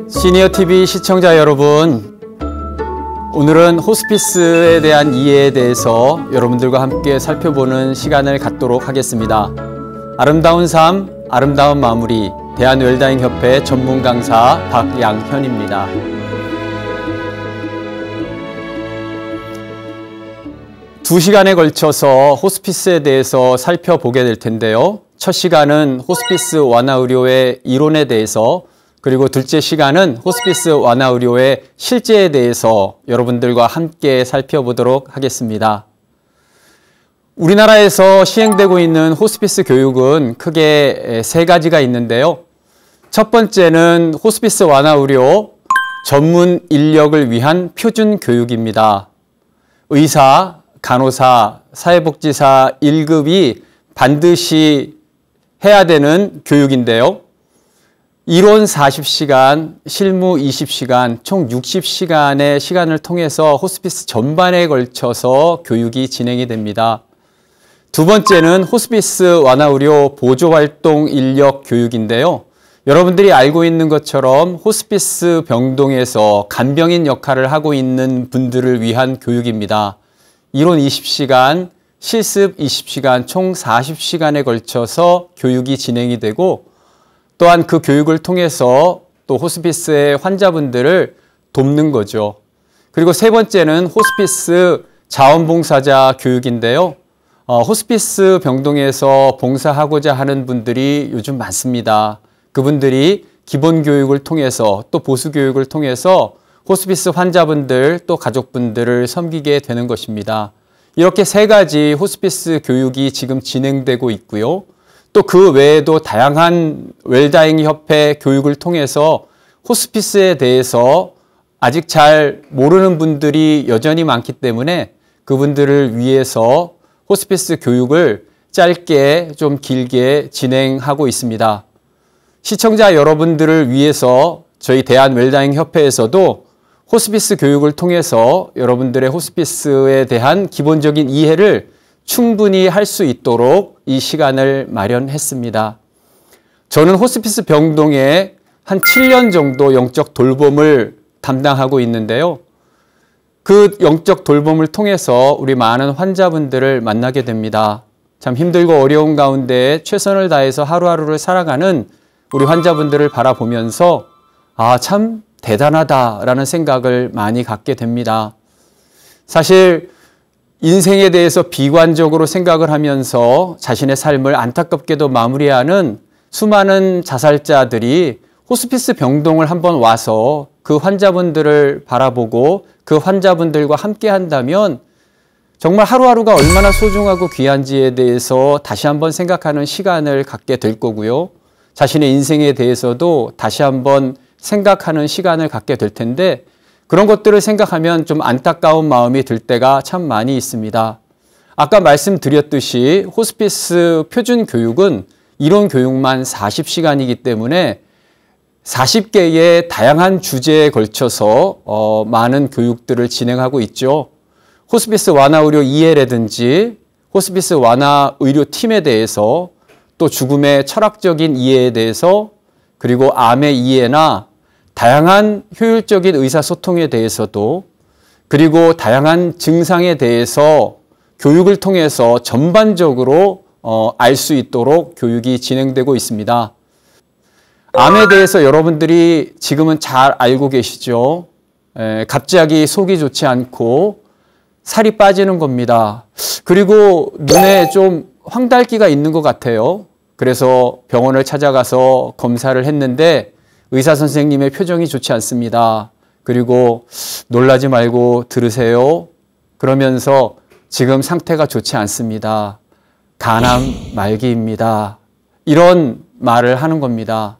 시니어TV 시청자 여러분, 오늘은 호스피스에 대한 이해에 대해서 여러분들과 함께 살펴보는 시간을 갖도록 하겠습니다. 아름다운 삶, 아름다운 마무리, 대한웰다잉협회 전문 강사 박양현입니다. 두 시간에 걸쳐서 호스피스에 대해서 살펴보게 될 텐데요. 첫 시간은 호스피스 완화의료의 이론에 대해서, 그리고 둘째 시간은 호스피스 완화의료의 실제에 대해서 여러분들과 함께 살펴보도록 하겠습니다. 우리나라에서 시행되고 있는 호스피스 교육은 크게 세 가지가 있는데요. 첫 번째는 호스피스 완화의료 전문 인력을 위한 표준 교육입니다. 의사, 간호사, 사회복지사 1급이 반드시 해야 되는 교육인데요. 이론 40시간, 실무 20시간, 총 60시간의 시간을 통해서 호스피스 전반에 걸쳐서 교육이 진행이 됩니다. 두 번째는 호스피스 완화의료 보조활동 인력 교육인데요. 여러분들이 알고 있는 것처럼 호스피스 병동에서 간병인 역할을 하고 있는 분들을 위한 교육입니다. 이론 20시간, 실습 20시간, 총 40시간에 걸쳐서 교육이 진행이 되고, 또한 그 교육을 통해서 또 호스피스의 환자분들을 돕는 거죠. 그리고 세 번째는 호스피스 자원봉사자 교육인데요. 호스피스 병동에서 봉사하고자 하는 분들이 요즘 많습니다. 그분들이 기본교육을 통해서 또 보수교육을 통해서 호스피스 환자분들 또 가족분들을 섬기게 되는 것입니다. 이렇게 세 가지 호스피스 교육이 지금 진행되고 있고요. 또 그 외에도 다양한 웰다잉 협회 교육을 통해서 호스피스에 대해서 아직 잘 모르는 분들이 여전히 많기 때문에 그분들을 위해서 호스피스 교육을 짧게 좀 길게 진행하고 있습니다. 시청자 여러분들을 위해서 저희 대한웰다잉 협회에서도 호스피스 교육을 통해서 여러분들의 호스피스에 대한 기본적인 이해를 충분히 할 수 있도록 이 시간을 마련했습니다. 저는 호스피스 병동에 한 7년 정도 영적 돌봄을 담당하고 있는데요. 그 영적 돌봄을 통해서 우리 많은 환자분들을 만나게 됩니다. 참 힘들고 어려운 가운데 최선을 다해서 하루하루를 살아가는 우리 환자분들을 바라보면서 참 대단하다라는 생각을 많이 갖게 됩니다. 사실 인생에 대해서 비관적으로 생각을 하면서 자신의 삶을 안타깝게도 마무리하는 수많은 자살자들이 호스피스 병동을 한번 와서 그 환자분들을 바라보고 그 환자분들과 함께 한다면 정말 하루하루가 얼마나 소중하고 귀한지에 대해서 다시 한번 생각하는 시간을 갖게 될 거고요. 자신의 인생에 대해서도 다시 한번 생각하는 시간을 갖게 될 텐데, 그런 것들을 생각하면 좀 안타까운 마음이 들 때가 참 많이 있습니다. 아까 말씀드렸듯이 호스피스 표준 교육은 이론 교육만 40시간이기 때문에 40개의 다양한 주제에 걸쳐서 많은 교육들을 진행하고 있죠. 호스피스 완화의료 이해라든지 호스피스 완화의료팀에 대해서, 또 죽음의 철학적인 이해에 대해서, 그리고 암의 이해나 다양한 효율적인 의사소통에 대해서도, 그리고 다양한 증상에 대해서 교육을 통해서 전반적으로 알 수 있도록 교육이 진행되고 있습니다. 암에 대해서 여러분들이 지금은 잘 알고 계시죠. 갑자기 속이 좋지 않고 살이 빠지는 겁니다. 그리고 눈에 좀 황달기가 있는 것 같아요. 그래서 병원을 찾아가서 검사를 했는데 의사 선생님의 표정이 좋지 않습니다. 그리고 놀라지 말고 들으세요. 그러면서 지금 상태가 좋지 않습니다. 간암 말기입니다. 이런 말을 하는 겁니다.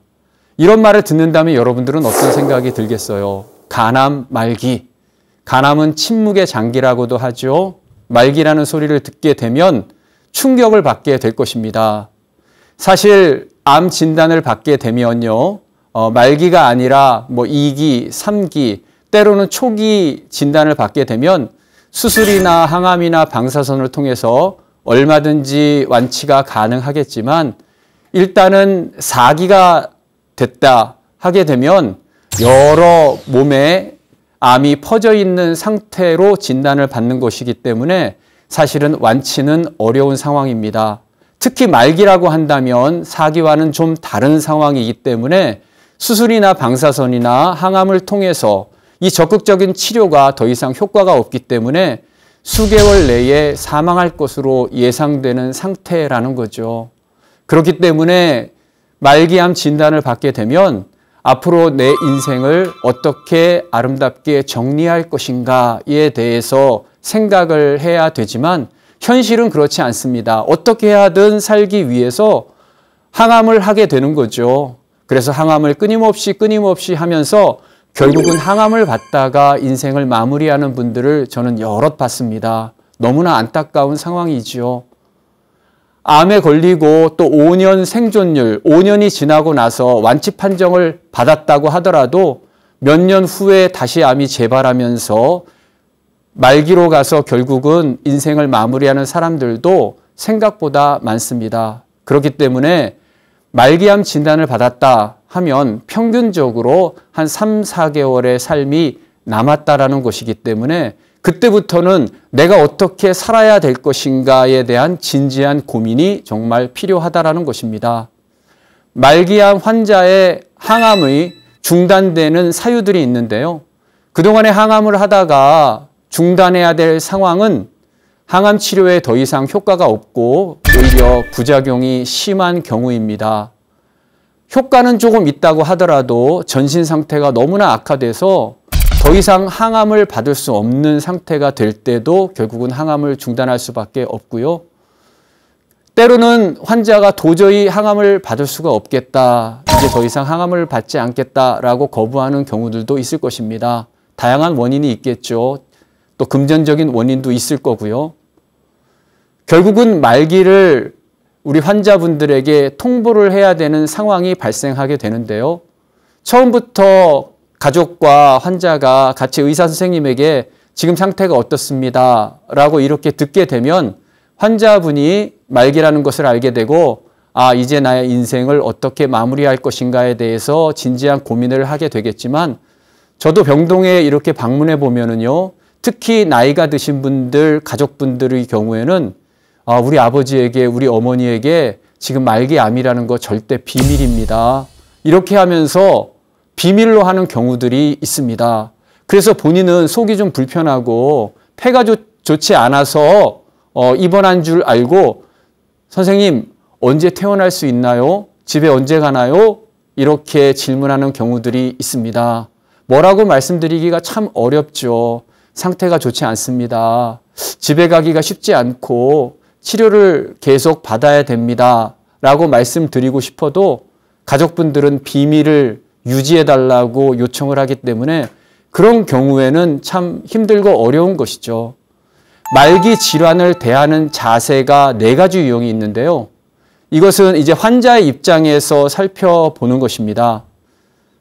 이런 말을 듣는다면 여러분들은 어떤 생각이 들겠어요? 간암 말기. 간암은 침묵의 장기라고도 하죠. 말기라는 소리를 듣게 되면 충격을 받게 될 것입니다. 사실 암 진단을 받게 되면요, 말기가 아니라 2기, 3기, 때로는 초기 진단을 받게 되면 수술이나 항암이나 방사선을 통해서 얼마든지 완치가 가능하겠지만 일단은 4기가 됐다 하게 되면 여러 몸에 암이 퍼져 있는 상태로 진단을 받는 것이기 때문에 사실은 완치는 어려운 상황입니다. 특히 말기라고 한다면 4기와는 좀 다른 상황이기 때문에 수술이나 방사선이나 항암을 통해서 이 적극적인 치료가 더 이상 효과가 없기 때문에 수개월 내에 사망할 것으로 예상되는 상태라는 거죠. 그렇기 때문에 말기암 진단을 받게 되면 앞으로 내 인생을 어떻게 아름답게 정리할 것인가에 대해서 생각을 해야 되지만 현실은 그렇지 않습니다. 어떻게 하든 살기 위해서 항암을 하게 되는 거죠. 그래서 항암을 끊임없이 하면서 결국은 항암을 받다가 인생을 마무리하는 분들을 저는 여럿 봤습니다. 너무나 안타까운 상황이죠. 암에 걸리고 또 5년 생존율, 5년이 지나고 나서 완치 판정을 받았다고 하더라도 몇 년 후에 다시 암이 재발하면서 말기로 가서 결국은 인생을 마무리하는 사람들도 생각보다 많습니다. 그렇기 때문에 말기암 진단을 받았다 하면 평균적으로 한 3, 4개월의 삶이 남았다라는 것이기 때문에 그때부터는 내가 어떻게 살아야 될 것인가에 대한 진지한 고민이 정말 필요하다라는 것입니다. 말기암 환자의 항암이 중단되는 사유들이 있는데요. 그동안에 항암을 하다가 중단해야 될 상황은 항암 치료에 더 이상 효과가 없고 오히려 부작용이 심한 경우입니다. 효과는 조금 있다고 하더라도 전신 상태가 너무나 악화돼서 더 이상 항암을 받을 수 없는 상태가 될 때도 결국은 항암을 중단할 수밖에 없고요. 때로는 환자가 도저히 항암을 받을 수가 없겠다, 이제 더 이상 항암을 받지 않겠다라고 거부하는 경우들도 있을 것입니다. 다양한 원인이 있겠죠. 또 금전적인 원인도 있을 거고요. 결국은 말기를 우리 환자분들에게 통보를 해야 되는 상황이 발생하게 되는데요. 처음부터 가족과 환자가 같이 의사 선생님에게 지금 상태가 어떻습니다 라고 이렇게 듣게 되면 환자분이 말기라는 것을 알게 되고 이제 나의 인생을 어떻게 마무리할 것인가에 대해서 진지한 고민을 하게 되겠지만 저도 병동에 이렇게 방문해 보면은요, 특히 나이가 드신 분들, 가족분들의 경우에는 우리 아버지에게, 우리 어머니에게 지금 말기암이라는 거 절대 비밀입니다. 이렇게 하면서 비밀로 하는 경우들이 있습니다. 그래서 본인은 속이 좀 불편하고 폐가 좋지 않아서 입원한 줄 알고 선생님 언제 퇴원할 수 있나요? 집에 언제 가나요? 이렇게 질문하는 경우들이 있습니다. 뭐라고 말씀드리기가 참 어렵죠. 상태가 좋지 않습니다. 집에 가기가 쉽지 않고 치료를 계속 받아야 됩니다. 라고 말씀드리고 싶어도 가족분들은 비밀을 유지해달라고 요청을 하기 때문에 그런 경우에는 참 힘들고 어려운 것이죠. 말기 질환을 대하는 자세가 4가지 유형이 있는데요. 이것은 이제 환자의 입장에서 살펴보는 것입니다.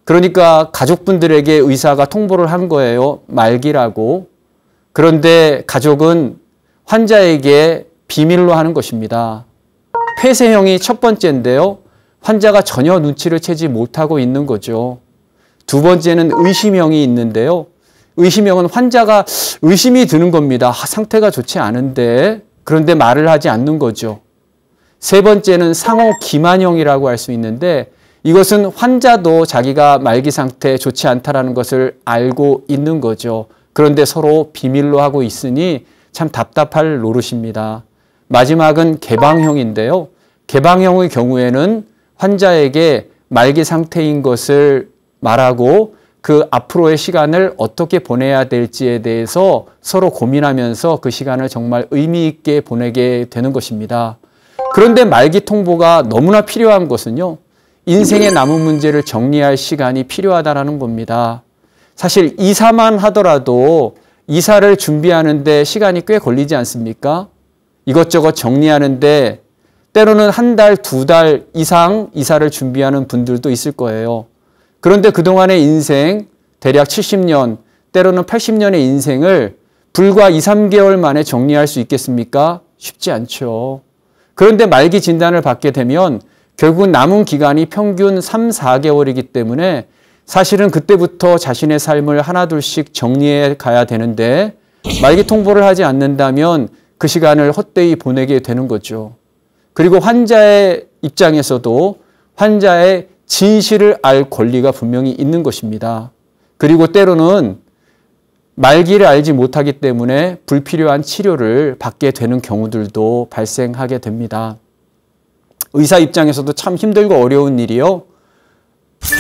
그러니까 가족분들에게 의사가 통보를 한 거예요. 말기라고. 그런데 가족은 환자에게 비밀로 하는 것입니다. 폐쇄형이 첫 번째인데요. 환자가 전혀 눈치를 채지 못하고 있는 거죠. 두 번째는 의심형이 있는데요. 의심형은 환자가 의심이 드는 겁니다. 상태가 좋지 않은데, 그런데 말을 하지 않는 거죠. 세 번째는 상호 기만형이라고 할 수 있는데 이것은 환자도 자기가 말기 상태 좋지 않다라는 것을 알고 있는 거죠. 그런데 서로 비밀로 하고 있으니 참 답답할 노릇입니다. 마지막은 개방형인데요. 개방형의 경우에는 환자에게 말기 상태인 것을 말하고 그 앞으로의 시간을 어떻게 보내야 될지에 대해서 서로 고민하면서 그 시간을 정말 의미 있게 보내게 되는 것입니다. 그런데 말기 통보가 너무나 필요한 것은요, 인생의 남은 문제를 정리할 시간이 필요하다는 겁니다. 사실 이사만 하더라도 이사를 준비하는데 시간이 꽤 걸리지 않습니까? 이것저것 정리하는데 때로는 한 달, 두 달 이상 이사를 준비하는 분들도 있을 거예요. 그런데 그동안의 인생, 대략 70년, 때로는 80년의 인생을 불과 2, 3개월 만에 정리할 수 있겠습니까? 쉽지 않죠. 그런데 말기 진단을 받게 되면 결국 남은 기간이 평균 3, 4개월이기 때문에 사실은 그때부터 자신의 삶을 하나둘씩 정리해 가야 되는데 말기 통보를 하지 않는다면 그 시간을 헛되이 보내게 되는 거죠. 그리고 환자의 입장에서도 환자의 진실을 알 권리가 분명히 있는 것입니다. 그리고 때로는 말기를 알지 못하기 때문에 불필요한 치료를 받게 되는 경우들도 발생하게 됩니다. 의사 입장에서도 참 힘들고 어려운 일이요.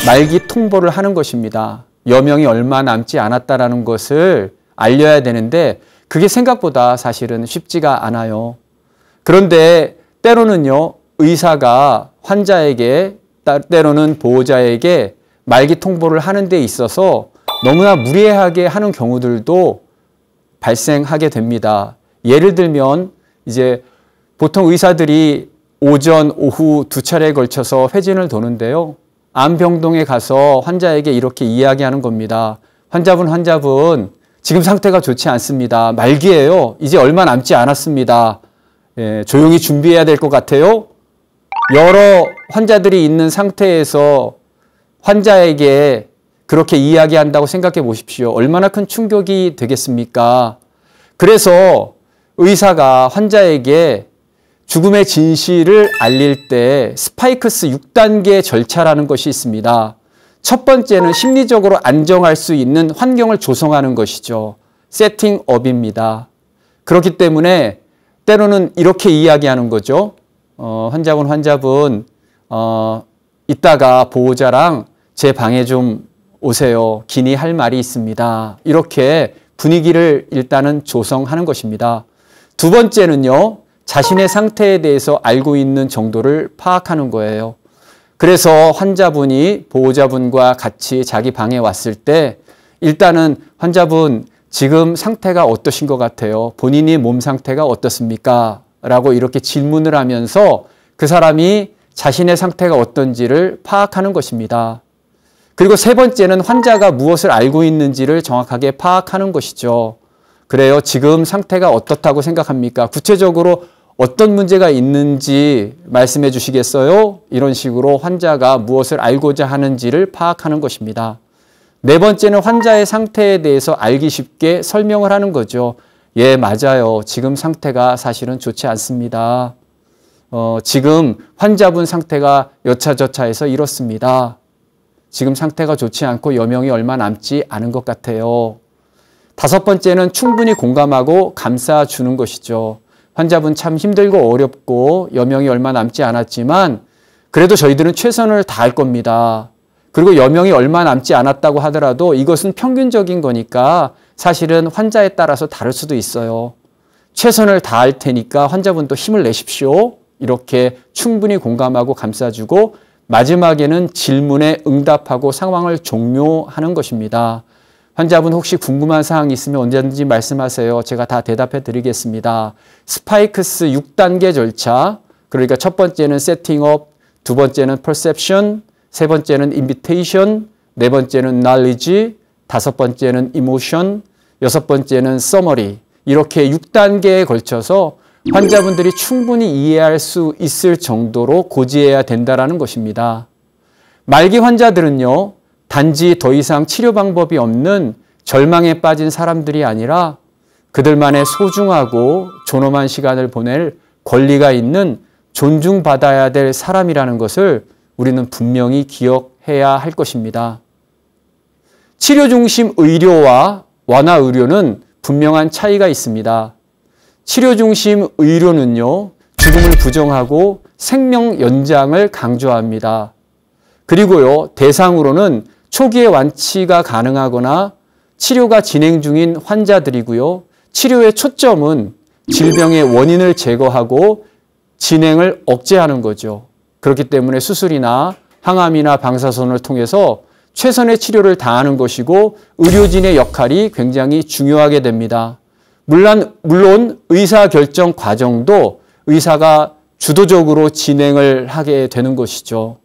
말기 통보를 하는 것입니다. 여명이 얼마 남지 않았다라는 것을 알려야 되는데 그게 생각보다 사실은 쉽지가 않아요. 그런데 때로는요, 의사가 환자에게 때로는 보호자에게 말기 통보를 하는 데 있어서 너무나 무례하게 하는 경우들도 발생하게 됩니다. 예를 들면 이제 보통 의사들이 오전, 오후 두 차례에 걸쳐서 회진을 도는데요. 암병동에 가서 환자에게 이렇게 이야기하는 겁니다. 환자분, 지금 상태가 좋지 않습니다. 말기예요. 이제 얼마 남지 않았습니다. 조용히 준비해야 될 것 같아요. 여러 환자들이 있는 상태에서 환자에게 그렇게 이야기한다고 생각해 보십시오. 얼마나 큰 충격이 되겠습니까? 그래서 의사가 환자에게 죽음의 진실을 알릴 때 스파이크스 6단계 절차라는 것이 있습니다. 첫 번째는 심리적으로 안정할 수 있는 환경을 조성하는 것이죠. 세팅업입니다. 그렇기 때문에 때로는 이렇게 이야기하는 거죠. 환자분, 이따가 보호자랑 제 방에 좀 오세요. 긴히 할 말이 있습니다. 이렇게 분위기를 일단은 조성하는 것입니다. 두 번째는요, 자신의 상태에 대해서 알고 있는 정도를 파악하는 거예요. 그래서 환자분이 보호자분과 같이 자기 방에 왔을 때 일단은 환자분 지금 상태가 어떠신 것 같아요? 본인이 몸 상태가 어떻습니까? 라고 이렇게 질문을 하면서 그 사람이 자신의 상태가 어떤지를 파악하는 것입니다. 그리고 세 번째는 환자가 무엇을 알고 있는지를 정확하게 파악하는 것이죠. 그래요. 지금 상태가 어떻다고 생각합니까? 구체적으로 어떤 문제가 있는지 말씀해 주시겠어요? 이런 식으로 환자가 무엇을 알고자 하는지를 파악하는 것입니다. 네 번째는 환자의 상태에 대해서 알기 쉽게 설명을 하는 거죠. 예, 맞아요. 지금 상태가 사실은 좋지 않습니다. 지금 환자분 상태가 여차저차해서 이렇습니다. 지금 상태가 좋지 않고 여명이 얼마 남지 않은 것 같아요. 다섯 번째는 충분히 공감하고 감싸주는 것이죠. 환자분 참 힘들고 어렵고 여명이 얼마 남지 않았지만 그래도 저희들은 최선을 다할 겁니다. 그리고 여명이 얼마 남지 않았다고 하더라도 이것은 평균적인 거니까 사실은 환자에 따라서 다를 수도 있어요. 최선을 다할 테니까 환자분도 힘을 내십시오. 이렇게 충분히 공감하고 감싸주고 마지막에는 질문에 응답하고 상황을 종료하는 것입니다. 환자분 혹시 궁금한 사항이 있으면 언제든지 말씀하세요. 제가 다 대답해 드리겠습니다. 스파이크스 6단계 절차, 그러니까 첫 번째는 세팅업, 두 번째는 퍼셉션, 세 번째는 인비테이션, 네 번째는 knowledge, 다섯 번째는 emotion, 여섯 번째는 summary. 이렇게 6단계에 걸쳐서 환자분들이 충분히 이해할 수 있을 정도로 고지해야 된다는 것입니다. 말기 환자들은요, 단지 더 이상 치료 방법이 없는 절망에 빠진 사람들이 아니라 그들만의 소중하고 존엄한 시간을 보낼 권리가 있는 존중받아야 될 사람이라는 것을 우리는 분명히 기억해야 할 것입니다. 치료 중심 의료와 완화 의료는 분명한 차이가 있습니다. 치료 중심 의료는요, 죽음을 부정하고 생명 연장을 강조합니다. 그리고요, 대상으로는 초기에 완치가 가능하거나 치료가 진행 중인 환자들이고요. 치료의 초점은 질병의 원인을 제거하고 진행을 억제하는 거죠. 그렇기 때문에 수술이나 항암이나 방사선을 통해서 최선의 치료를 다하는 것이고 의료진의 역할이 굉장히 중요하게 됩니다. 물론 의사결정 과정도 의사가 주도적으로 진행을 하게 되는 것이죠.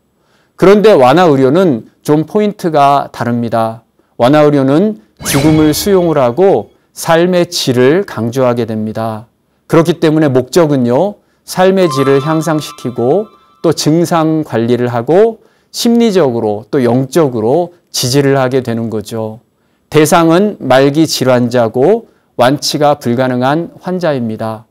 그런데 완화의료는 좀 포인트가 다릅니다. 완화의료는 죽음을 수용을 하고 삶의 질을 강조하게 됩니다. 그렇기 때문에 목적은요, 삶의 질을 향상시키고 또 증상 관리를 하고 심리적으로 또 영적으로 지지를 하게 되는 거죠. 대상은 말기 질환자고 완치가 불가능한 환자입니다.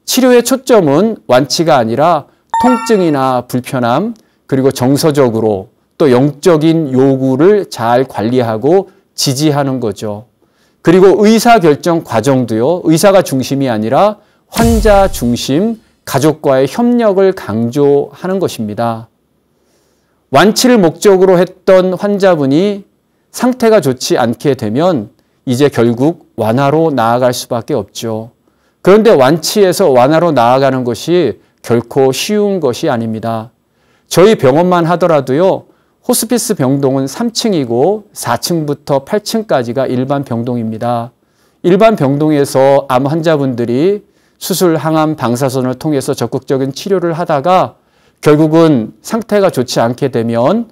치료의 초점은 완치가 아니라 통증이나 불편함, 그리고 정서적으로 또 영적인 요구를 잘 관리하고 지지하는 거죠. 그리고 의사결정 과정도요, 의사가 중심이 아니라 환자 중심, 가족과의 협력을 강조하는 것입니다. 완치를 목적으로 했던 환자분이 상태가 좋지 않게 되면 이제 결국 완화로 나아갈 수밖에 없죠. 그런데 완치에서 완화로 나아가는 것이 결코 쉬운 것이 아닙니다. 저희 병원만 하더라도요, 호스피스 병동은 3층이고 4층부터 8층까지가 일반 병동입니다. 일반 병동에서 암 환자분들이 수술, 항암, 방사선을 통해서 적극적인 치료를 하다가 결국은 상태가 좋지 않게 되면,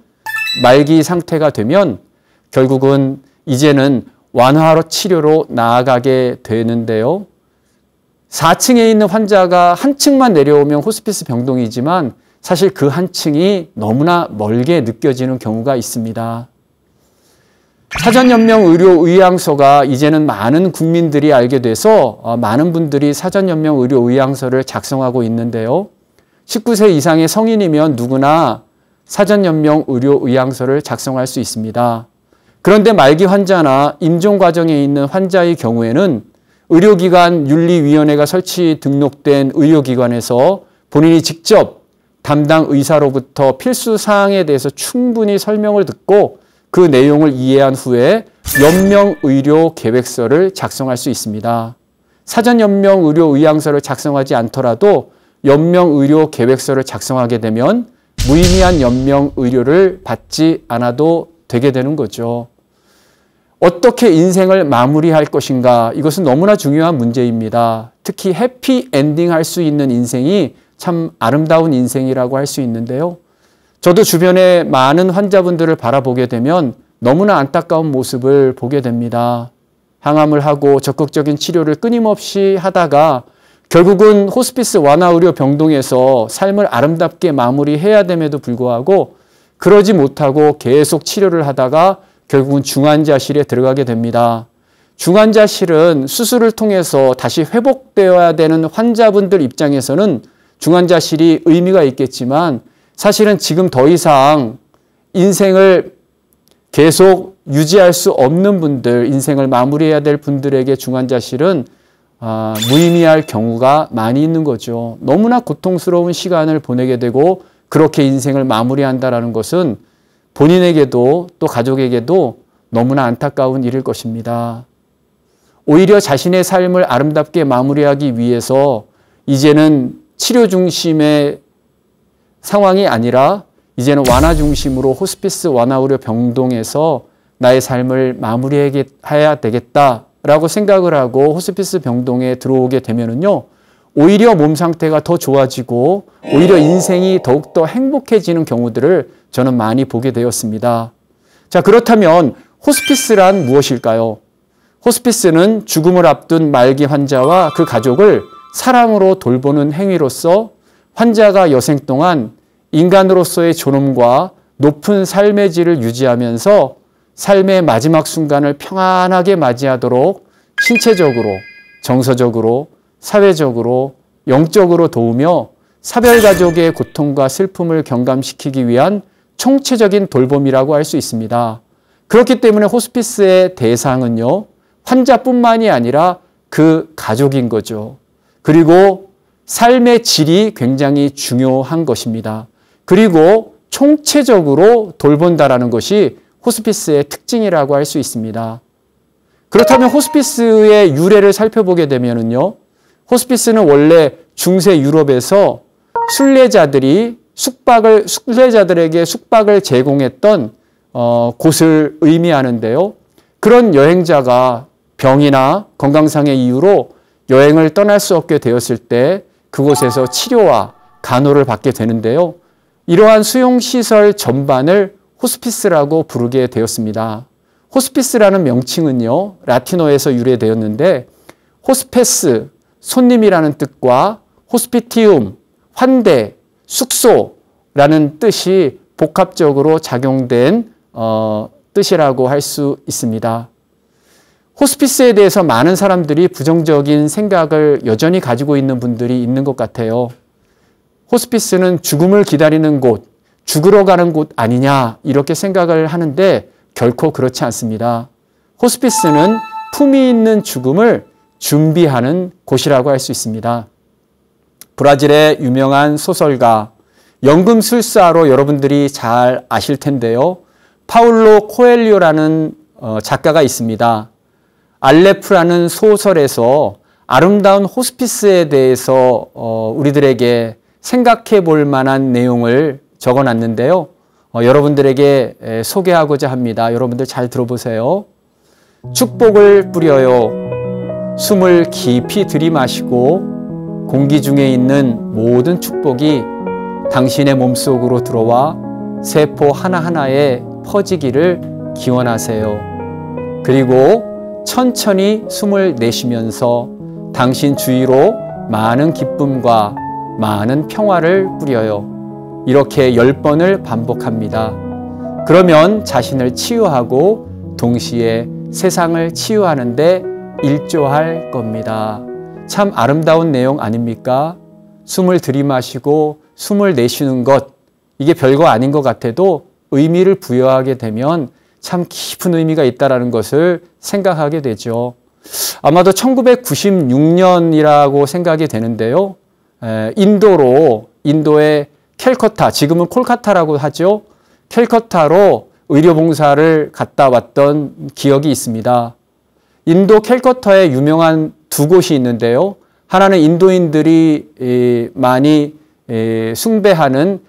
말기 상태가 되면 결국은 이제는 완화로 치료로 나아가게 되는데요. 4층에 있는 환자가 한 층만 내려오면 호스피스 병동이지만 사실 그 한 층이 너무나 멀게 느껴지는 경우가 있습니다. 사전연명 의료 의향서가 이제는 많은 국민들이 알게 돼서 많은 분들이 사전연명 의료 의향서를 작성하고 있는데요. 19세 이상의 성인이면 누구나 사전연명 의료 의향서를 작성할 수 있습니다. 그런데 말기 환자나 임종 과정에 있는 환자의 경우에는 의료기관 윤리위원회가 설치 등록된 의료기관에서 본인이 직접 담당 의사로부터 필수 사항에 대해서 충분히 설명을 듣고 그 내용을 이해한 후에 연명의료계획서를 작성할 수 있습니다. 사전연명의료의향서를 작성하지 않더라도 연명의료계획서를 작성하게 되면 무의미한 연명의료를 받지 않아도 되게 되는 거죠. 어떻게 인생을 마무리할 것인가, 이것은 너무나 중요한 문제입니다. 특히 해피엔딩 할 수 있는 인생이 참 아름다운 인생이라고 할 수 있는데요. 저도 주변에 많은 환자분들을 바라보게 되면 너무나 안타까운 모습을 보게 됩니다. 항암을 하고 적극적인 치료를 끊임없이 하다가 결국은 호스피스 완화의료 병동에서 삶을 아름답게 마무리해야 됨에도 불구하고 그러지 못하고 계속 치료를 하다가 결국은 중환자실에 들어가게 됩니다. 중환자실은 수술을 통해서 다시 회복되어야 되는 환자분들 입장에서는 중환자실이 의미가 있겠지만 사실은 지금 더 이상 인생을 계속 유지할 수 없는 분들, 인생을 마무리해야 될 분들에게 중환자실은 무의미할 경우가 많이 있는 거죠. 너무나 고통스러운 시간을 보내게 되고 그렇게 인생을 마무리한다는 것은 본인에게도 또 가족에게도 너무나 안타까운 일일 것입니다. 오히려 자신의 삶을 아름답게 마무리하기 위해서 이제는 치료 중심의 상황이 아니라 이제는 완화 중심으로 호스피스 완화의료 병동에서 나의 삶을 마무리해야 되겠다라고 생각을 하고 호스피스 병동에 들어오게 되면은요, 오히려 몸 상태가 더 좋아지고 오히려 인생이 더욱더 행복해지는 경우들을 저는 많이 보게 되었습니다. 자, 그렇다면 호스피스란 무엇일까요? 호스피스는 죽음을 앞둔 말기 환자와 그 가족을 사랑으로 돌보는 행위로서 환자가 여생 동안 인간으로서의 존엄과 높은 삶의 질을 유지하면서 삶의 마지막 순간을 평안하게 맞이하도록 신체적으로, 정서적으로, 사회적으로, 영적으로 도우며 사별가족의 고통과 슬픔을 경감시키기 위한 총체적인 돌봄이라고 할 수 있습니다. 그렇기 때문에 호스피스의 대상은요, 환자뿐만이 아니라 그 가족인 거죠. 그리고 삶의 질이 굉장히 중요한 것입니다. 그리고 총체적으로 돌본다라는 것이 호스피스의 특징이라고 할 수 있습니다. 그렇다면 호스피스의 유래를 살펴보게 되면은요, 호스피스는 원래 중세 유럽에서 순례자들에게 숙박을 제공했던 곳을 의미하는데요. 그런 여행자가 병이나 건강상의 이유로 여행을 떠날 수 없게 되었을 때 그곳에서 치료와 간호를 받게 되는데요. 이러한 수용시설 전반을 호스피스라고 부르게 되었습니다. 호스피스라는 명칭은요, 라틴어에서 유래되었는데 호스페스, 손님이라는 뜻과 호스피티움, 환대, 숙소라는 뜻이 복합적으로 작용된 뜻이라고 할 수 있습니다. 호스피스에 대해서 많은 사람들이 부정적인 생각을 여전히 가지고 있는 분들이 있는 것 같아요. 호스피스는 죽음을 기다리는 곳, 죽으러 가는 곳 아니냐 이렇게 생각을 하는데 결코 그렇지 않습니다. 호스피스는 품위 있는 죽음을 준비하는 곳이라고 할 수 있습니다. 브라질의 유명한 소설가, 연금술사로 여러분들이 잘 아실 텐데요. 파울로 코엘료라는 작가가 있습니다. 알레프라는 소설에서 아름다운 호스피스에 대해서 우리들에게 생각해 볼 만한 내용을 적어놨는데요. 여러분들에게 소개하고자 합니다. 여러분들 잘 들어보세요. 축복을 뿌려요. 숨을 깊이 들이마시고 공기 중에 있는 모든 축복이 당신의 몸속으로 들어와 세포 하나하나에 퍼지기를 기원하세요. 그리고 천천히 숨을 내쉬면서 당신 주위로 많은 기쁨과 많은 평화를 뿌려요. 이렇게 10번을 반복합니다. 그러면 자신을 치유하고 동시에 세상을 치유하는 데 일조할 겁니다. 참 아름다운 내용 아닙니까? 숨을 들이마시고 숨을 내쉬는 것, 이게 별거 아닌 것 같아도 의미를 부여하게 되면 참 깊은 의미가 있다는 것을 생각하게 되죠. 아마도 1996년이라고 생각이 되는데요. 인도의 캘커타, 지금은 콜카타라고 하죠. 캘커타로 의료봉사를 갔다 왔던 기억이 있습니다. 인도 캘커타에 유명한 두 곳이 있는데요. 하나는 인도인들이 많이 숭배하는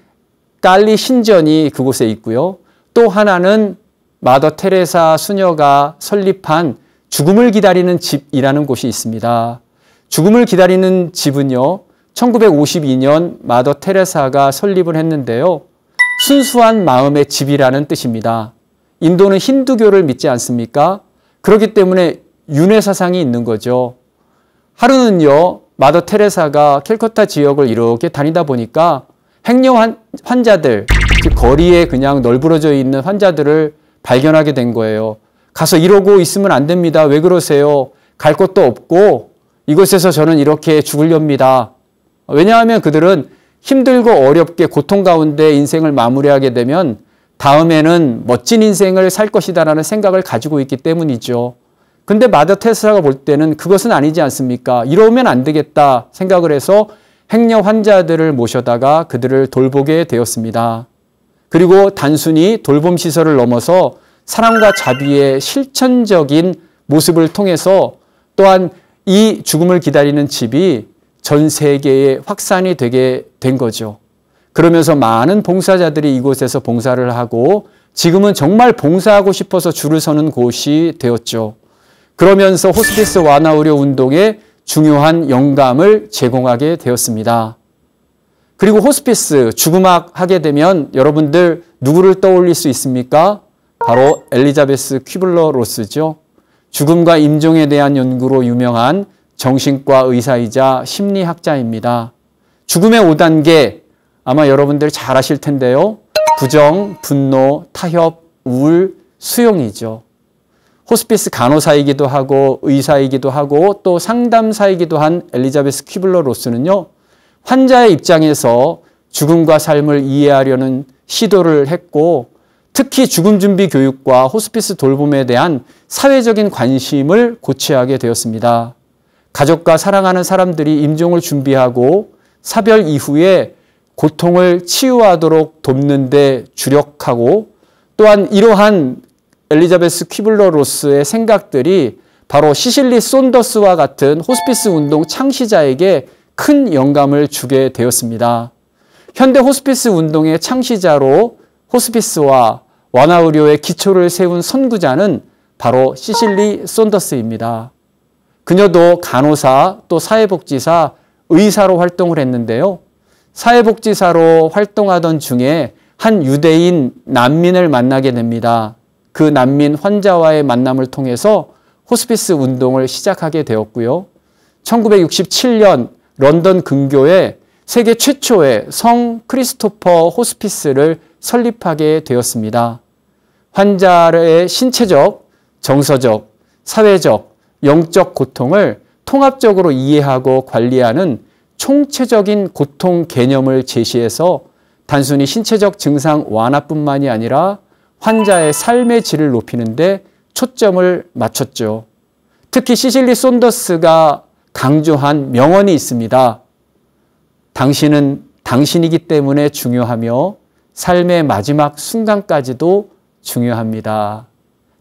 깔리 신전이 그곳에 있고요. 또 하나는 마더 테레사 수녀가 설립한 죽음을 기다리는 집이라는 곳이 있습니다. 죽음을 기다리는 집은요, 1952년 마더 테레사가 설립을 했는데요. 순수한 마음의 집이라는 뜻입니다. 인도는 힌두교를 믿지 않습니까? 그렇기 때문에 윤회 사상이 있는 거죠. 하루는요, 마더 테레사가 캘커타 지역을 이렇게 다니다 보니까 행여 환자들, 즉 거리에 그냥 널브러져 있는 환자들을 발견하게 된 거예요. 가서 이러고 있으면 안 됩니다. 왜 그러세요? 갈 곳도 없고 이곳에서 저는 이렇게 죽으렵니다. 왜냐하면 그들은 힘들고 어렵게 고통 가운데 인생을 마무리하게 되면 다음에는 멋진 인생을 살 것이다라는 생각을 가지고 있기 때문이죠. 근데 마더 테레사가 볼 때는 그것은 아니지 않습니까? 이러면 안 되겠다 생각을 해서 행여 환자들을 모셔다가 그들을 돌보게 되었습니다. 그리고 단순히 돌봄 시설을 넘어서 사랑과 자비의 실천적인 모습을 통해서 또한 이 죽음을 기다리는 집이 전 세계에 확산이 되게 된 거죠. 그러면서 많은 봉사자들이 이곳에서 봉사를 하고 지금은 정말 봉사하고 싶어서 줄을 서는 곳이 되었죠. 그러면서 호스피스 완화 의료 운동에 중요한 영감을 제공하게 되었습니다. 그리고 호스피스, 죽음학 하게 되면 여러분들 누구를 떠올릴 수 있습니까? 바로 엘리자베스 퀴블러-로스죠. 죽음과 임종에 대한 연구로 유명한 정신과 의사이자 심리학자입니다. 죽음의 5단계, 아마 여러분들 잘 아실 텐데요. 부정, 분노, 타협, 우울, 수용이죠. 호스피스 간호사이기도 하고 의사이기도 하고 또 상담사이기도 한 엘리자베스 퀴블러-로스는요. 환자의 입장에서 죽음과 삶을 이해하려는 시도를 했고 특히 죽음 준비 교육과 호스피스 돌봄에 대한 사회적인 관심을 고취하게 되었습니다. 가족과 사랑하는 사람들이 임종을 준비하고 사별 이후에 고통을 치유하도록 돕는 데 주력하고 또한 이러한 엘리자베스 퀴블러-로스의 생각들이 바로 시실리 손더스와 같은 호스피스 운동 창시자에게 큰 영감을 주게 되었습니다. 현대 호스피스 운동의 창시자로 호스피스와 완화 의료의 기초를 세운 선구자는 바로 시실리 손더스입니다. 그녀도 간호사, 또 사회복지사, 의사로 활동을 했는데요. 사회복지사로 활동하던 중에 한 유대인 난민을 만나게 됩니다. 그 난민 환자와의 만남을 통해서 호스피스 운동을 시작하게 되었고요. 1967년 런던 근교에 세계 최초의 성 크리스토퍼 호스피스를 설립하게 되었습니다. 환자의 신체적, 정서적, 사회적, 영적 고통을 통합적으로 이해하고 관리하는 총체적인 고통 개념을 제시해서 단순히 신체적 증상 완화뿐만이 아니라 환자의 삶의 질을 높이는 데 초점을 맞췄죠. 특히 시실리 손더스가 강조한 명언이 있습니다. 당신은 당신이기 때문에 중요하며 삶의 마지막 순간까지도 중요합니다.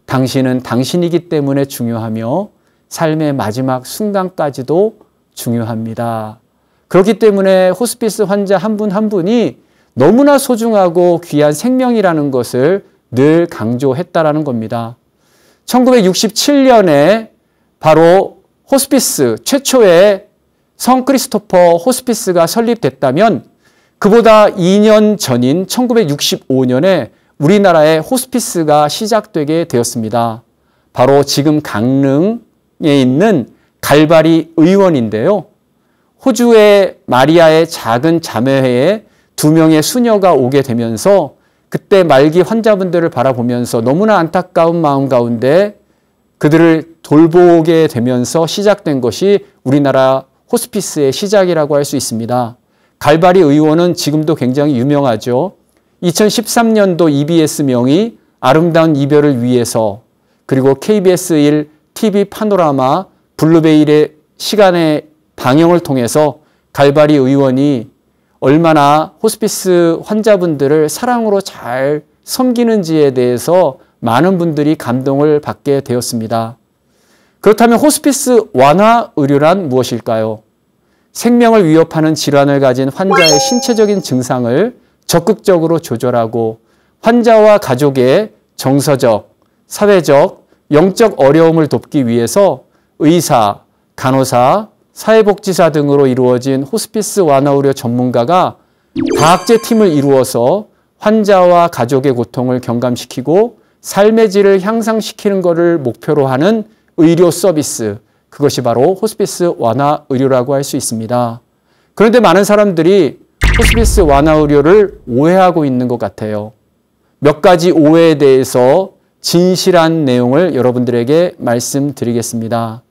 당신은 당신이기 때문에 중요하며 삶의 마지막 순간까지도 중요합니다. 그렇기 때문에 호스피스 환자 한 분 한 분이 너무나 소중하고 귀한 생명이라는 것을 늘 강조했다라는 겁니다. 1967년에 바로 호스피스 최초의 성 크리스토퍼 호스피스가 설립됐다면 그보다 2년 전인 1965년에 우리나라의 호스피스가 시작되게 되었습니다. 바로 지금 강릉에 있는 갈바리 의원인데요. 호주의 마리아의 작은 자매회에 2명의 수녀가 오게 되면서 그때 말기 환자분들을 바라보면서 너무나 안타까운 마음 가운데 그들을 돌보게 되면서 시작된 것이 우리나라 호스피스의 시작이라고 할 수 있습니다. 갈바리 의원은 지금도 굉장히 유명하죠. 2013년도 EBS 명의 아름다운 이별을 위해서, 그리고 KBS 1 TV 파노라마 블루베일의 시간의 방영을 통해서 갈바리 의원이 얼마나 호스피스 환자분들을 사랑으로 잘 섬기는지에 대해서 많은 분들이 감동을 받게 되었습니다. 그렇다면 호스피스 완화 의료란 무엇일까요? 생명을 위협하는 질환을 가진 환자의 신체적인 증상을 적극적으로 조절하고 환자와 가족의 정서적, 사회적, 영적 어려움을 돕기 위해서 의사, 간호사, 사회복지사 등으로 이루어진 호스피스 완화 의료 전문가가 다학제 팀을 이루어서 환자와 가족의 고통을 경감시키고 삶의 질을 향상시키는 것을 목표로 하는 의료 서비스, 그것이 바로 호스피스 완화 의료라고 할 수 있습니다. 그런데 많은 사람들이 호스피스 완화 의료를 오해하고 있는 것 같아요. 몇 가지 오해에 대해서 진실한 내용을 여러분들에게 말씀드리겠습니다.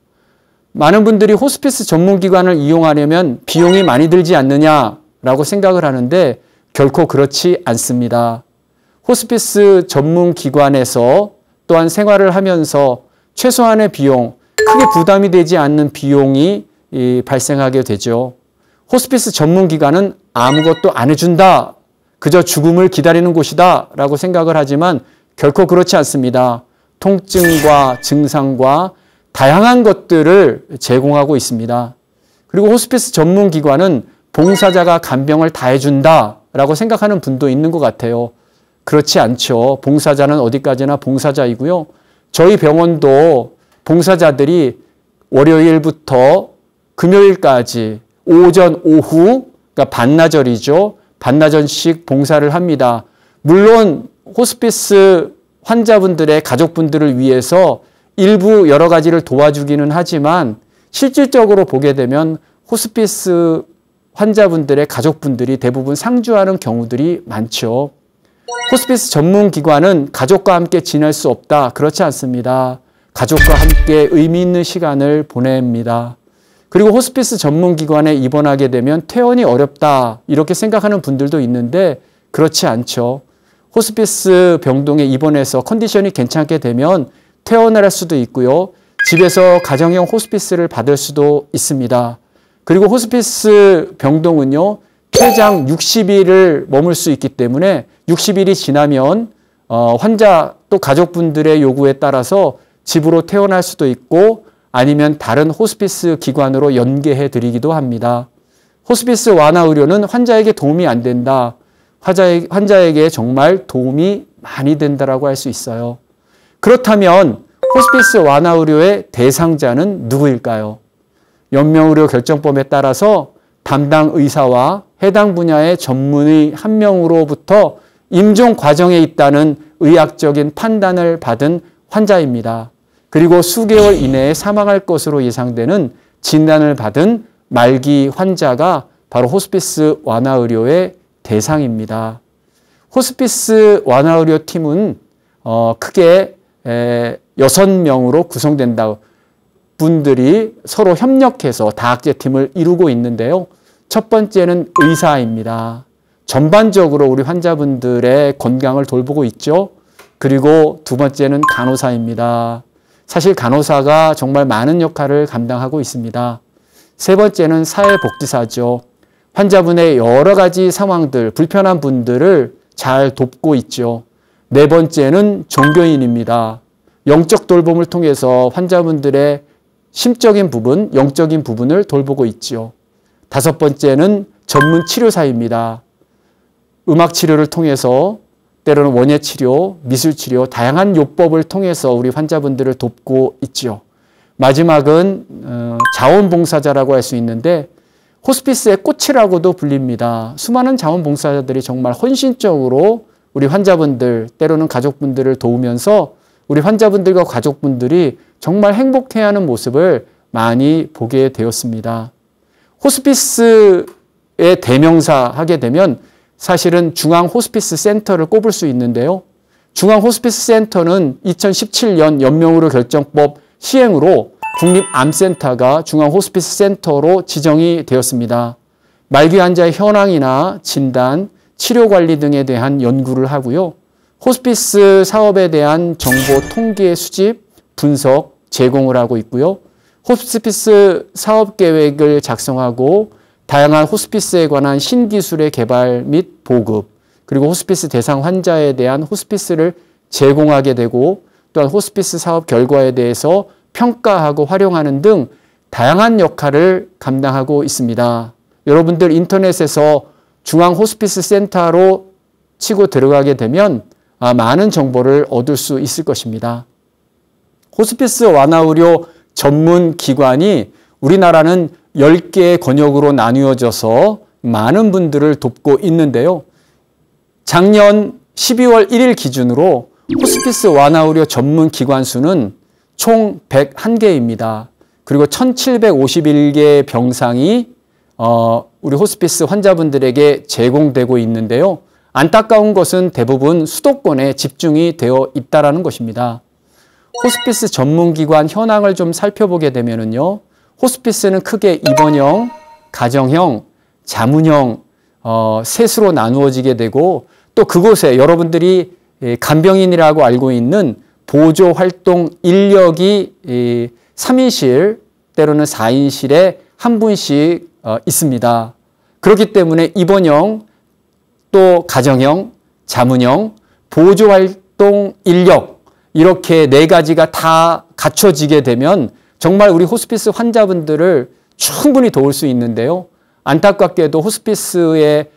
많은 분들이 호스피스 전문기관을 이용하려면 비용이 많이 들지 않느냐라고 생각을 하는데 결코 그렇지 않습니다. 호스피스 전문기관에서 또한 생활을 하면서 최소한의 비용, 크게 부담이 되지 않는 비용이 발생하게 되죠. 호스피스 전문기관은 아무것도 안 해준다, 그저 죽음을 기다리는 곳이다 라고 생각을 하지만 결코 그렇지 않습니다. 통증과 증상과 다양한 것들을 제공하고 있습니다. 그리고 호스피스 전문기관은 봉사자가 간병을 다 해준다 라고 생각하는 분도 있는 것 같아요. 그렇지 않죠. 봉사자는 어디까지나 봉사자이고요. 저희 병원도 봉사자들이 월요일부터 금요일까지 오전, 오후, 그러니까 반나절이죠. 반나절씩 봉사를 합니다. 물론 호스피스 환자분들의 가족분들을 위해서 일부 여러 가지를 도와주기는 하지만 실질적으로 보게 되면 호스피스 환자분들의 가족분들이 대부분 상주하는 경우들이 많죠. 호스피스 전문기관은 가족과 함께 지낼 수 없다. 그렇지 않습니다. 가족과 함께 의미 있는 시간을 보냅니다. 그리고 호스피스 전문기관에 입원하게 되면 퇴원이 어렵다 이렇게 생각하는 분들도 있는데 그렇지 않죠. 호스피스 병동에 입원해서 컨디션이 괜찮게 되면 퇴원을 할 수도 있고요. 집에서 가정형 호스피스를 받을 수도 있습니다. 그리고 호스피스 병동은요, 최장 60일을 머물 수 있기 때문에 60일이 지나면 환자 또 가족분들의 요구에 따라서 집으로 퇴원할 수도 있고 아니면 다른 호스피스 기관으로 연계해 드리기도 합니다. 호스피스 완화 의료는 환자에게 도움이 안 된다. 환자에게 정말 도움이 많이 된다라고 할 수 있어요. 그렇다면 호스피스 완화 의료의 대상자는 누구일까요? 연명의료 결정법에 따라서 담당 의사와 해당 분야의 전문의 한 명으로부터 임종 과정에 있다는 의학적인 판단을 받은 환자입니다. 그리고 수개월 이내에 사망할 것으로 예상되는 진단을 받은 말기 환자가 바로 호스피스 완화 의료의 대상입니다. 호스피스 완화 의료 팀은 크게 6명으로 구성된다. 분들이 서로 협력해서 다학제 팀을 이루고 있는데요. 첫 번째는 의사입니다. 전반적으로 우리 환자분들의 건강을 돌보고 있죠. 그리고 두 번째는 간호사입니다. 사실 간호사가 정말 많은 역할을 감당하고 있습니다. 세 번째는 사회복지사죠. 환자분의 여러 가지 상황들, 불편한 분들을 잘 돕고 있죠. 네 번째는 종교인입니다. 영적 돌봄을 통해서 환자분들의 심적인 부분, 영적인 부분을 돌보고 있죠. 다섯 번째는 전문 치료사입니다. 음악 치료를 통해서 때로는 원예 치료, 미술 치료, 다양한 요법을 통해서 우리 환자분들을 돕고 있죠. 마지막은 자원봉사자라고 할 수 있는데 호스피스의 꽃이라고도 불립니다. 수많은 자원봉사자들이 정말 헌신적으로 우리 환자분들, 때로는 가족분들을 도우면서 우리 환자분들과 가족분들이 정말 행복해하는 모습을 많이 보게 되었습니다. 호스피스의 대명사 하게 되면 사실은 중앙호스피스 센터를 꼽을 수 있는데요. 중앙호스피스 센터는 2017년 연명의료 결정법 시행으로 국립암센터가 중앙호스피스 센터로 지정이 되었습니다. 말기 환자의 현황이나 진단, 치료관리 등에 대한 연구를 하고요. 호스피스 사업에 대한 정보 통계 수집, 분석, 제공을 하고 있고요. 호스피스 사업 계획을 작성하고 다양한 호스피스에 관한 신기술의 개발 및 보급, 그리고 호스피스 대상 환자에 대한 호스피스를 제공하게 되고 또한 호스피스 사업 결과에 대해서 평가하고 활용하는 등 다양한 역할을 감당하고 있습니다. 여러분들 인터넷에서 중앙 호스피스 센터로 치고 들어가게 되면 많은 정보를 얻을 수 있을 것입니다. 호스피스 완화 의료 전문 기관이 우리나라는 10개의 권역으로 나누어져서 많은 분들을 돕고 있는데요. 작년 12월 1일 기준으로 호스피스 완화 의료 전문 기관 수는 총 101개입니다. 그리고 1751개의 병상이 우리 호스피스 환자분들에게 제공되고 있는데요. 안타까운 것은 대부분 수도권에 집중이 되어 있다는 것입니다. 호스피스 전문기관 현황을 좀 살펴보게 되면요. 호스피스는 크게 입원형, 가정형, 자문형 셋으로 나누어지게 되고 또 그곳에 여러분들이 간병인이라고 알고 있는 보조활동 인력이 3인실 때로는 4인실에 한 분씩 있습니다. 그렇기 때문에 입원형, 또 가정형, 자문형, 보조활동 인력 이렇게 네 가지가 다 갖춰지게 되면 정말 우리 호스피스 환자분들을 충분히 도울 수 있는데요. 안타깝게도 호스피스의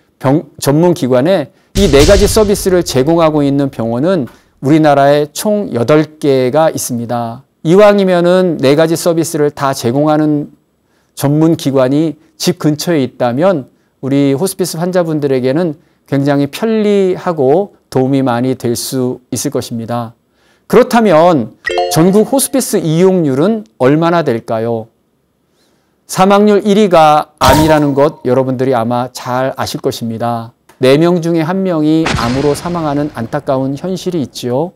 전문기관에 이 네 가지 서비스를 제공하고 있는 병원은 우리나라에 총 8개가 있습니다. 이왕이면은 네 가지 서비스를 다 제공하는 전문기관이 집 근처에 있다면 우리 호스피스 환자분들에게는 굉장히 편리하고 도움이 많이 될 수 있을 것입니다. 그렇다면 전국 호스피스 이용률은 얼마나 될까요? 사망률 1위가 암이라는 것 여러분들이 아마 잘 아실 것입니다. 4명 중에 1명이 암으로 사망하는 안타까운 현실이 있죠.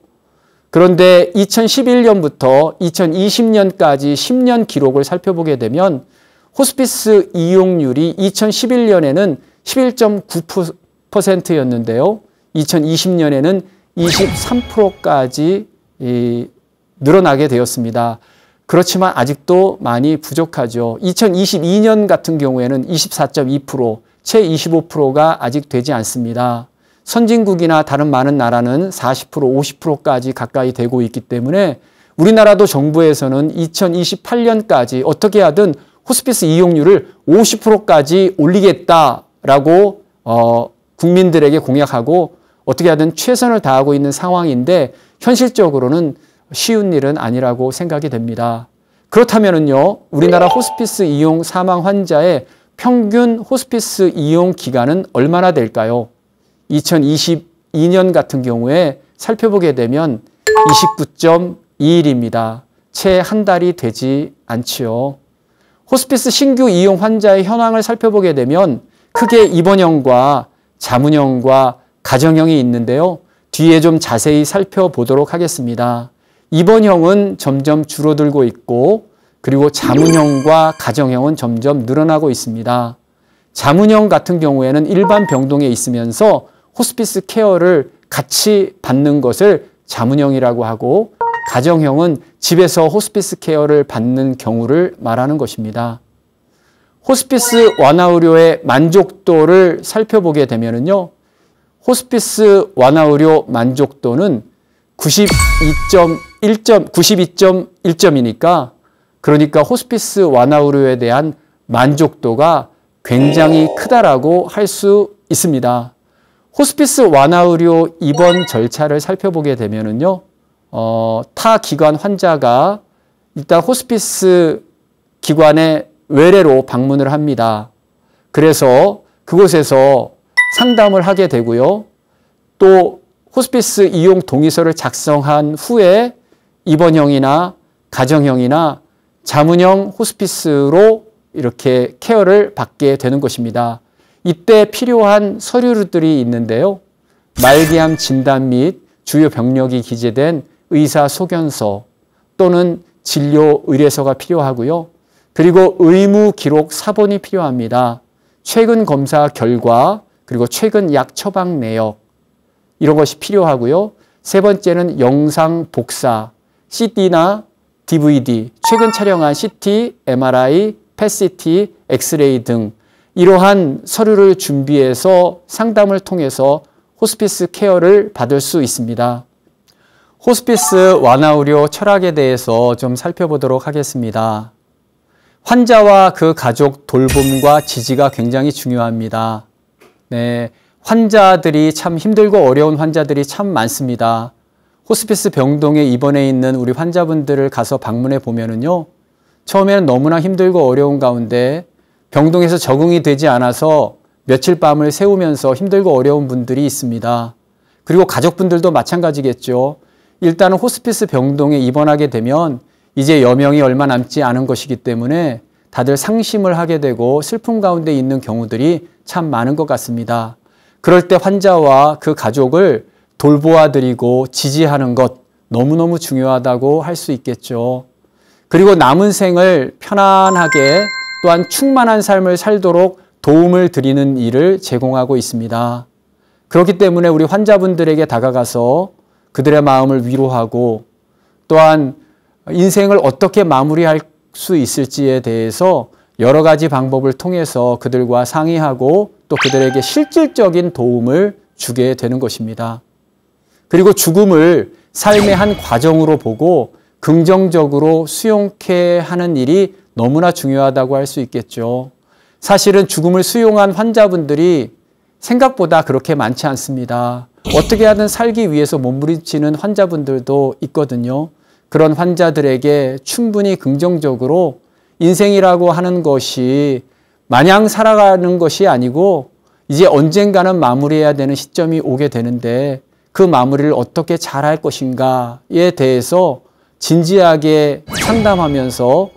그런데 2011년부터 2020년까지 10년 기록을 살펴보게 되면 호스피스 이용률이 2011년에는 11.9%였는데요. 2020년에는 23%까지 늘어나게 되었습니다. 그렇지만 아직도 많이 부족하죠. 2022년 같은 경우에는 24.2%, 채 25%가 아직 되지 않습니다. 선진국이나 다른 많은 나라는 40%, 50%까지 가까이 되고 있기 때문에 우리나라도 정부에서는 2028년까지 어떻게 하든 호스피스 이용률을 50%까지 올리겠다라고 국민들에게 공약하고 어떻게 하든 최선을 다하고 있는 상황인데 현실적으로는 쉬운 일은 아니라고 생각이 됩니다. 그렇다면요, 우리나라 호스피스 이용 사망 환자의 평균 호스피스 이용 기간은 얼마나 될까요? 2022년 같은 경우에 살펴보게 되면 29.2일입니다. 채 한 달이 되지 않지요. 호스피스 신규 이용 환자의 현황을 살펴보게 되면 크게 입원형과 자문형과 가정형이 있는데요. 뒤에 좀 자세히 살펴보도록 하겠습니다. 입원형은 점점 줄어들고 있고 그리고 자문형과 가정형은 점점 늘어나고 있습니다. 자문형 같은 경우에는 일반 병동에 있으면서 호스피스 케어를 같이 받는 것을 자문형이라고 하고 가정형은 집에서 호스피스 케어를 받는 경우를 말하는 것입니다. 호스피스 완화 의료의 만족도를 살펴보게 되면요. 호스피스 완화 의료 만족도는 92.1점이니까 그러니까 호스피스 완화 의료에 대한 만족도가 굉장히 크다라고 할 수 있습니다. 호스피스 완화 의료 입원 절차를 살펴보게 되면요. 타 기관 환자가 일단 호스피스 기관에 외래로 방문을 합니다. 그래서 그곳에서 상담을 하게 되고요. 또 호스피스 이용 동의서를 작성한 후에 입원형이나 가정형이나 자문형 호스피스로 이렇게 케어를 받게 되는 것입니다. 이때 필요한 서류들이 있는데요. 말기암 진단 및 주요 병력이 기재된 의사소견서 또는 진료 의뢰서가 필요하고요. 그리고 의무 기록 사본이 필요합니다. 최근 검사 결과 그리고 최근 약 처방 내역 이런 것이 필요하고요. 세 번째는 영상 복사, CD나 DVD, 최근 촬영한 CT, MRI, PET-CT, 엑스레이 등 이러한 서류를 준비해서 상담을 통해서 호스피스 케어를 받을 수 있습니다. 호스피스 완화 의료 철학에 대해서 좀 살펴보도록 하겠습니다. 환자와 그 가족 돌봄과 지지가 굉장히 중요합니다. 네, 환자들이 참 힘들고 어려운 환자들이 참 많습니다. 호스피스 병동에 입원해 있는 우리 환자분들을 가서 방문해 보면은요, 처음에는 너무나 힘들고 어려운 가운데 병동에서 적응이 되지 않아서 며칠 밤을 새우면서 힘들고 어려운 분들이 있습니다. 그리고 가족분들도 마찬가지겠죠. 일단은 호스피스 병동에 입원하게 되면 이제 여명이 얼마 남지 않은 것이기 때문에 다들 상심을 하게 되고 슬픔 가운데 있는 경우들이 참 많은 것 같습니다. 그럴 때 환자와 그 가족을 돌보아 드리고 지지하는 것 너무너무 중요하다고 할 수 있겠죠. 그리고 남은 생을 편안하게 또한 충만한 삶을 살도록 도움을 드리는 일을 제공하고 있습니다. 그렇기 때문에 우리 환자분들에게 다가가서 그들의 마음을 위로하고 또한 인생을 어떻게 마무리할 수 있을지에 대해서 여러 가지 방법을 통해서 그들과 상의하고 또 그들에게 실질적인 도움을 주게 되는 것입니다. 그리고 죽음을 삶의 한 과정으로 보고 긍정적으로 수용케 하는 일이 너무나 중요하다고 할 수 있겠죠. 사실은 죽음을 수용한 환자분들이 생각보다 그렇게 많지 않습니다. 어떻게 하든 살기 위해서 몸부림치는 환자분들도 있거든요. 그런 환자들에게 충분히 긍정적으로 인생이라고 하는 것이 마냥 살아가는 것이 아니고 이제 언젠가는 마무리해야 되는 시점이 오게 되는데 그 마무리를 어떻게 잘할 것인가에 대해서 진지하게 상담하면서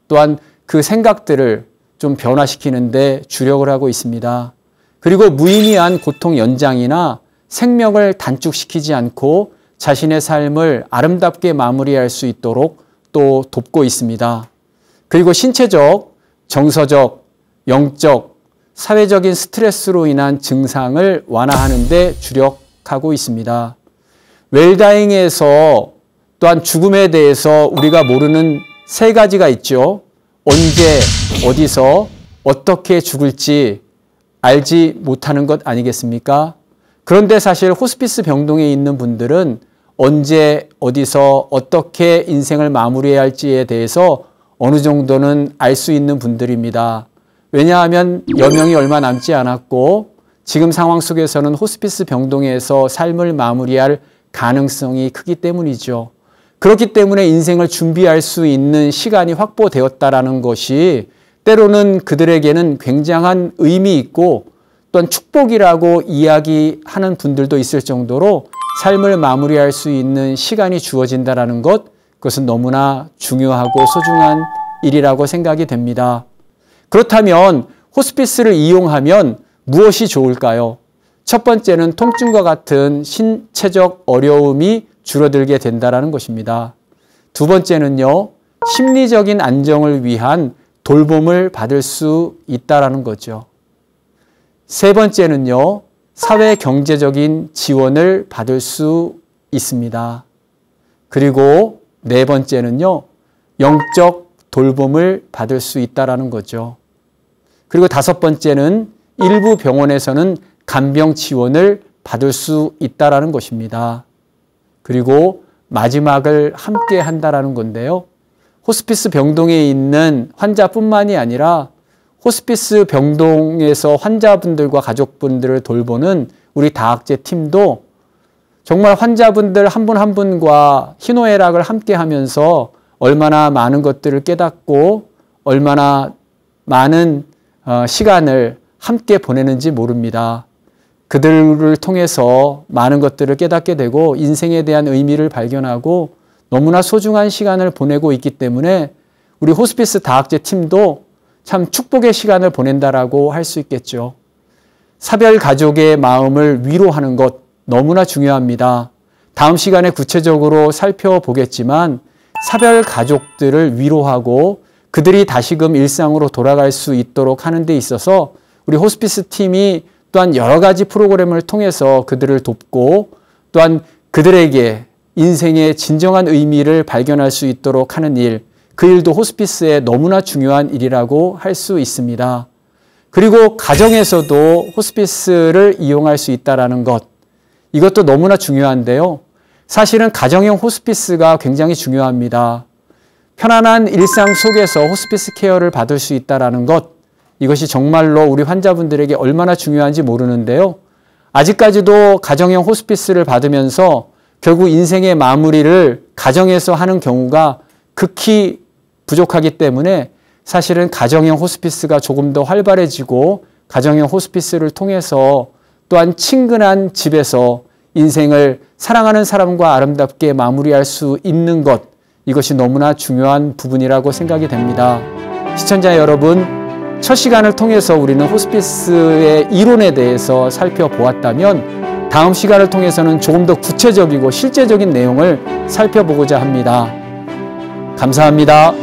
또한 그 생각들을 좀 변화시키는 데 주력을 하고 있습니다. 그리고 무의미한 고통 연장이나 생명을 단축시키지 않고 자신의 삶을 아름답게 마무리할 수 있도록 또 돕고 있습니다. 그리고 신체적, 정서적, 영적, 사회적인 스트레스로 인한 증상을 완화하는 데 주력하고 있습니다. 웰다잉에서 또한 죽음에 대해서 우리가 모르는 세 가지가 있죠. 언제, 어디서, 어떻게 죽을지 알지 못하는 것 아니겠습니까? 그런데 사실 호스피스 병동에 있는 분들은 언제, 어디서, 어떻게 인생을 마무리해야 할지에 대해서 어느 정도는 알 수 있는 분들입니다. 왜냐하면 여명이 얼마 남지 않았고 지금 상황 속에서는 호스피스 병동에서 삶을 마무리할 가능성이 크기 때문이죠. 그렇기 때문에 인생을 준비할 수 있는 시간이 확보되었다라는 것이 때로는 그들에게는 굉장한 의미 있고 또한 축복이라고 이야기하는 분들도 있을 정도로 삶을 마무리할 수 있는 시간이 주어진다는 것, 그것은 너무나 중요하고 소중한 일이라고 생각이 됩니다. 그렇다면 호스피스를 이용하면 무엇이 좋을까요? 첫 번째는 통증과 같은 신체적 어려움이 줄어들게 된다는 것입니다. 두 번째는요, 심리적인 안정을 위한 돌봄을 받을 수 있다는 거죠. 세 번째는요, 사회 경제적인 지원을 받을 수 있습니다. 그리고 네 번째는요, 영적 돌봄을 받을 수 있다는 거죠. 그리고 다섯 번째는 일부 병원에서는 간병 지원을 받을 수 있다는 것입니다. 그리고 마지막을 함께 한다는 건데요. 호스피스 병동에 있는 환자뿐만이 아니라 호스피스 병동에서 환자분들과 가족분들을 돌보는 우리 다학제 팀도 정말 환자분들 한 분 한 분과 희노애락을 함께 하면서 얼마나 많은 것들을 깨닫고 얼마나 많은 시간을 함께 보내는지 모릅니다. 그들을 통해서 많은 것들을 깨닫게 되고 인생에 대한 의미를 발견하고 너무나 소중한 시간을 보내고 있기 때문에 우리 호스피스 다학제 팀도 참 축복의 시간을 보낸다라고 할 수 있겠죠. 사별 가족의 마음을 위로하는 것 너무나 중요합니다. 다음 시간에 구체적으로 살펴보겠지만 사별 가족들을 위로하고 그들이 다시금 일상으로 돌아갈 수 있도록 하는 데 있어서 우리 호스피스 팀이 또한 여러 가지 프로그램을 통해서 그들을 돕고 또한 그들에게 인생의 진정한 의미를 발견할 수 있도록 하는 일, 그 일도 호스피스의 너무나 중요한 일이라고 할 수 있습니다. 그리고 가정에서도 호스피스를 이용할 수 있다는 것, 이것도 너무나 중요한데요. 사실은 가정형 호스피스가 굉장히 중요합니다. 편안한 일상 속에서 호스피스 케어를 받을 수 있다는 것, 이것이 정말로 우리 환자분들에게 얼마나 중요한지 모르는데요. 아직까지도 가정형 호스피스를 받으면서 결국 인생의 마무리를 가정에서 하는 경우가 극히 부족하기 때문에 사실은 가정형 호스피스가 조금 더 활발해지고 가정형 호스피스를 통해서 또한 친근한 집에서 인생을 사랑하는 사람과 아름답게 마무리할 수 있는 것, 이것이 너무나 중요한 부분이라고 생각이 됩니다. 시청자 여러분, 첫 시간을 통해서 우리는 호스피스의 이론에 대해서 살펴보았다면 다음 시간을 통해서는 조금 더 구체적이고 실제적인 내용을 살펴보고자 합니다. 감사합니다.